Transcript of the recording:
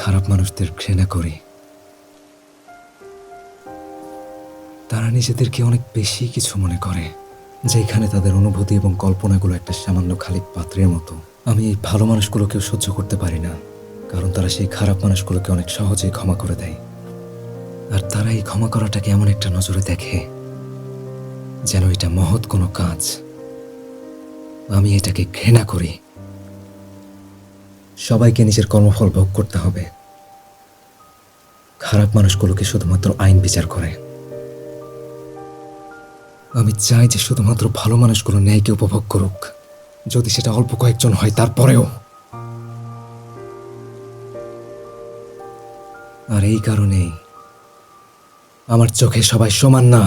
খারাপ মানুষদের ঘৃণা করি। তারা নিজেদেরকে অনেক বেশি কিছু মনে করে, যেখানে তাদের অনুভূতি এবং কল্পনাগুলো একটা সামান্য খালি পাত্রের মতো। আমি এই ভালো মানুষগুলোকেও সহ্য করতে পারি না, কারণ তারা সেই খারাপ মানুষগুলোকে অনেক সহজেই ক্ষমা করে দেয়। আর তারা এই ক্ষমা করাটাকে এমন একটা নজরে দেখে যেন এটা মহৎ কোনো কাজ। আমি এটাকে ঘৃণা করি। সবাইকে নিজের কর্মফল ভোগ করতে হবে। খারাপ মানুষগুলোকে শুধুমাত্র আইন বিচার করে। আমি চাই যে শুধুমাত্র ভালো মানুষগুলো ন্যায়কে উপভোগ করুক, যদি সেটা অল্প কয়েকজন হয় তারপরেও। আর এই কারণেই আমার চোখে সবাই সমান না।